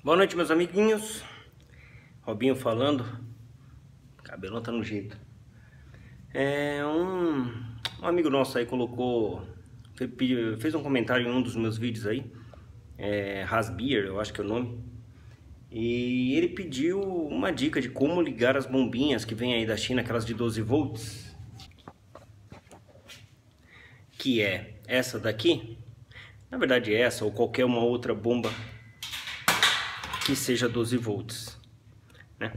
Boa noite, meus amiguinhos. Robinho falando. Cabelão tá no jeito. Um amigo nosso aí fez um comentário em um dos meus vídeos aí. Rasbier, eu acho que é o nome. E ele pediu uma dica de como ligar as bombinhas que vem aí da China, aquelas de 12 volts. Que é essa daqui. Na verdade essa ou qualquer uma outra bomba que seja 12 volts, né?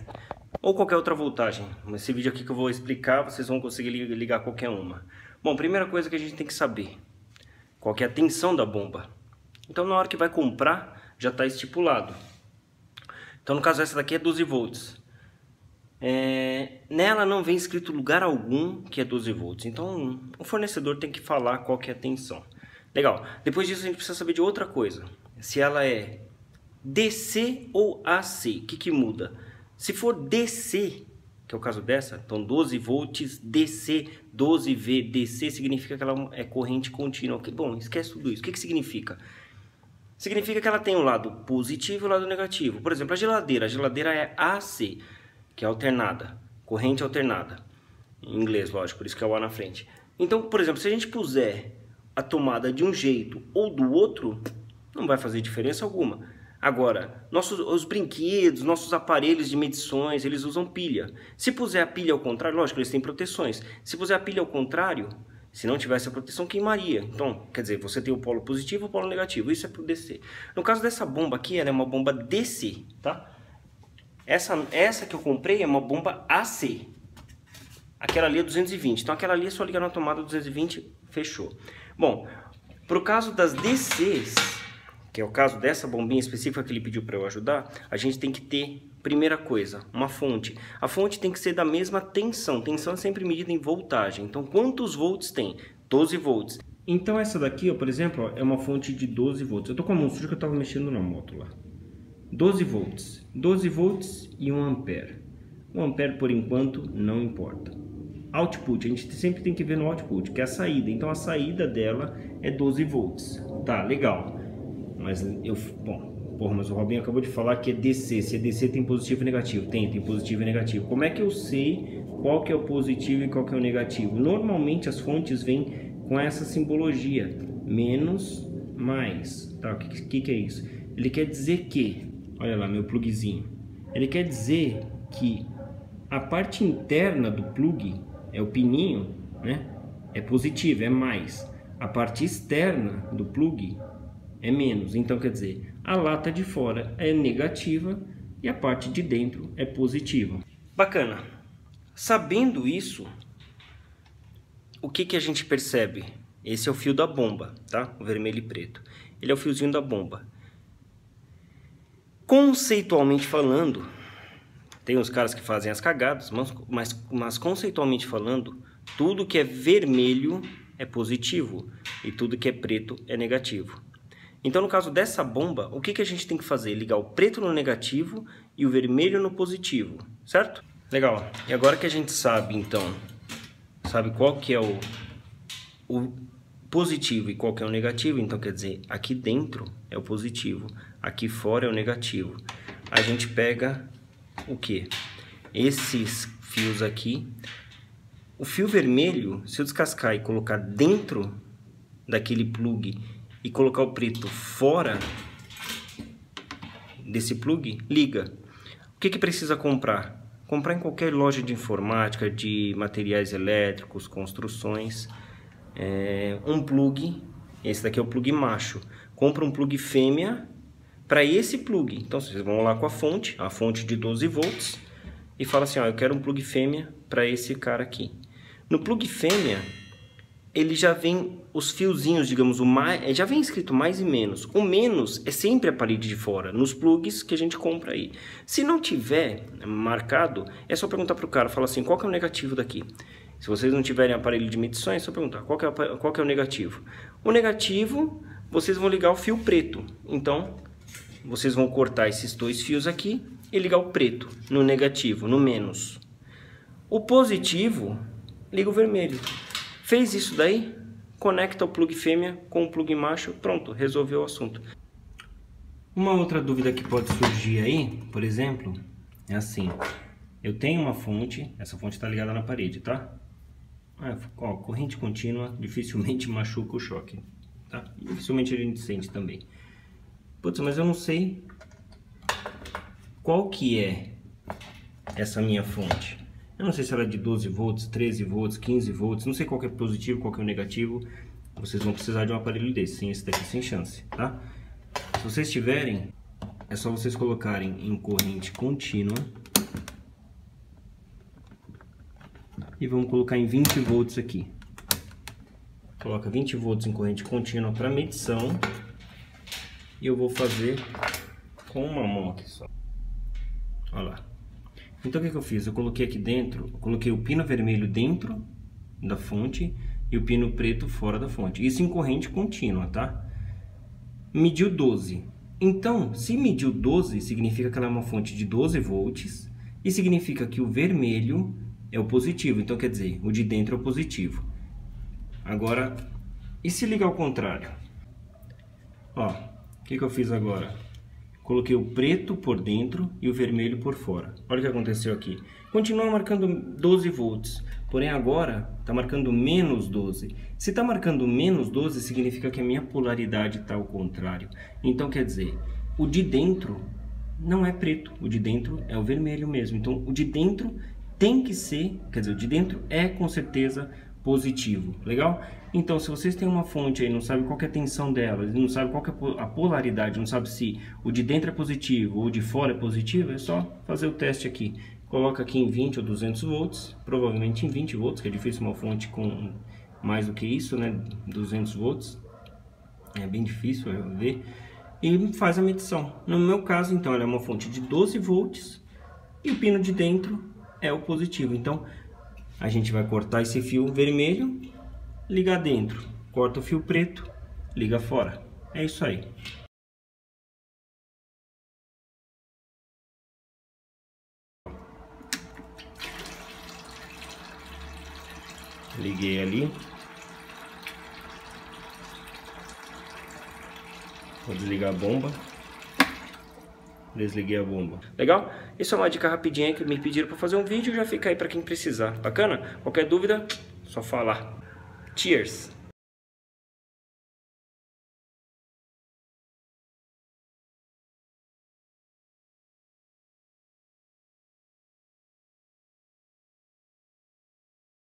Ou qualquer outra voltagem. Nesse vídeo aqui que eu vou explicar, vocês vão conseguir ligar qualquer uma. Bom, primeira coisa que a gente tem que saber, qual que é a tensão da bomba. Então na hora que vai comprar, já está estipulado. Então no caso essa daqui é 12 volts. Nela não vem escrito lugar algum que é 12 volts. Então o fornecedor tem que falar qual que é a tensão. Legal. Depois disso a gente precisa saber de outra coisa. Se ela é DC ou AC, o que muda? Se for DC, que é o caso dessa, então 12 volts DC, 12V DC, significa que ela é corrente contínua. Bom, esquece tudo isso. O que significa? Significa que ela tem o lado positivo e o lado negativo. Por exemplo, a geladeira é AC, que é alternada, corrente alternada. Em inglês, lógico, por isso que é o A na frente. Então, por exemplo, se a gente puser a tomada de um jeito ou do outro, não vai fazer diferença alguma. Agora, os brinquedos, nossos aparelhos de medições, eles usam pilha. Se puser a pilha ao contrário, lógico, eles têm proteções. Se puser a pilha ao contrário, se não tivesse a proteção, queimaria. Então, quer dizer, você tem o polo positivo e o polo negativo. Isso é para o DC. No caso dessa bomba aqui, ela é uma bomba DC, tá? Essa que eu comprei é uma bomba AC. Aquela ali é 220. Então, aquela ali é só ligar na tomada 220, fechou. Bom, para o caso das DCs, que é o caso dessa bombinha específica que ele pediu para eu ajudar, a gente tem que ter, primeira coisa, uma fonte. A fonte tem que ser da mesma tensão. Tensão é sempre medida em voltagem. Então, quantos volts tem? 12 volts. Então, essa daqui, ó, por exemplo, ó, é uma fonte de 12 volts. Eu tô com a mão suja que eu tava mexendo na moto lá. 12 volts. 12 volts e 1 ampere. 1 ampere, por enquanto, não importa. Output, a gente sempre tem que ver no output, que é a saída. Então, a saída dela é 12 volts. Tá, legal. Mas mas o Robinho acabou de falar que é DC. Se é DC tem positivo e negativo. Tem positivo e negativo. Como é que eu sei qual que é o positivo e qual que é o negativo? Normalmente as fontes vêm com essa simbologia. Menos, mais. Tá, o que é isso? Ele quer dizer que, olha lá meu plugzinho. Ele quer dizer que a parte interna do plug, é o pininho, né? É positivo, é mais. A parte externa do plug é menos. Então quer dizer, a lata de fora é negativa e a parte de dentro é positiva. Bacana. Sabendo isso, o que a gente percebe? Esse é o fio da bomba, tá? O vermelho e preto. Ele é o fiozinho da bomba. Conceitualmente falando, tem uns caras que fazem as cagadas, mas conceitualmente falando, tudo que é vermelho é positivo e tudo que é preto é negativo. Então, no caso dessa bomba, o que a gente tem que fazer? Ligar o preto no negativo e o vermelho no positivo, certo? Legal. E agora que a gente sabe, então, sabe qual que é o positivo e qual que é o negativo, então quer dizer, aqui dentro é o positivo, aqui fora é o negativo. A gente pega o quê? Esses fios aqui. O fio vermelho, se eu descascar e colocar dentro daquele plug e colocar o preto fora desse plug, liga. O que precisa comprar? Comprar em qualquer loja de informática, de materiais elétricos, construções, um plug. Esse daqui é o plug macho. Compra um plug fêmea para esse plug. Então vocês vão lá com a fonte de 12 volts e fala assim, ó, eu quero um plug fêmea para esse cara aqui. No plug fêmea, ele já vem os fiozinhos, digamos, o mais, já vem escrito mais e menos. O menos é sempre a parede de fora, nos plugs que a gente compra aí. Se não tiver marcado, é só perguntar para o cara, fala assim, qual que é o negativo daqui? Se vocês não tiverem aparelho de medições, é só perguntar, qual que é o negativo? O negativo, vocês vão ligar o fio preto. Então, vocês vão cortar esses dois fios aqui e ligar o preto no negativo, no menos. O positivo, liga o vermelho. Fez isso daí, conecta o plug fêmea com o plug macho, pronto, resolveu o assunto. Uma outra dúvida que pode surgir aí, por exemplo, é assim. Eu tenho uma fonte, essa fonte está ligada na parede, tá? Ó, corrente contínua dificilmente machuca o choque, tá? Dificilmente a gente sente também. Putz, mas eu não sei qual que é essa minha fonte. Eu não sei se ela é de 12 volts, 13 volts, 15 volts, não sei qual que é positivo, qual que é o negativo. Vocês vão precisar de um aparelho desse, sem esse daqui sem chance, tá? Se vocês tiverem, é só vocês colocarem em corrente contínua. E vamos colocar em 20 volts aqui. Coloca 20 volts em corrente contínua para medição. E eu vou fazer com uma mão aqui só. Olha lá. Então o que eu fiz? Eu coloquei aqui dentro, eu coloquei o pino vermelho dentro da fonte e o pino preto fora da fonte. Isso em corrente contínua, tá? Mediu 12. Então, se mediu 12, significa que ela é uma fonte de 12 volts. E significa que o vermelho é o positivo. Então, quer dizer, o de dentro é o positivo. Agora, e se ligar ao contrário? Ó, o que eu fiz agora? Coloquei o preto por dentro e o vermelho por fora. Olha o que aconteceu aqui. Continua marcando 12 volts. Porém, agora está marcando menos 12. Se está marcando menos 12, significa que a minha polaridade está ao contrário. Então, quer dizer, o de dentro não é preto. O de dentro é o vermelho mesmo. Então, o de dentro tem que ser, quer dizer, o de dentro é com certeza positivo. Legal? Então, se vocês têm uma fonte aí, não sabe qual que é a tensão dela, não sabe qual que é a polaridade, não sabe se o de dentro é positivo ou o de fora é positivo, é só fazer o teste aqui. Coloca aqui em 20 ou 200 volts, provavelmente em 20 volts, que é difícil uma fonte com mais do que isso, né? 200 volts. É bem difícil ver. E faz a medição. No meu caso, então, ela é uma fonte de 12 volts e o pino de dentro é o positivo. Então, a gente vai cortar esse fio vermelho, ligar dentro, corta o fio preto, liga fora. É isso aí. Liguei ali. Vou desligar a bomba. Desliguei a bomba. Legal? Isso é uma dica rapidinha que me pediram para fazer um vídeo. Já fica aí para quem precisar. Bacana? Qualquer dúvida, só falar. Cheers!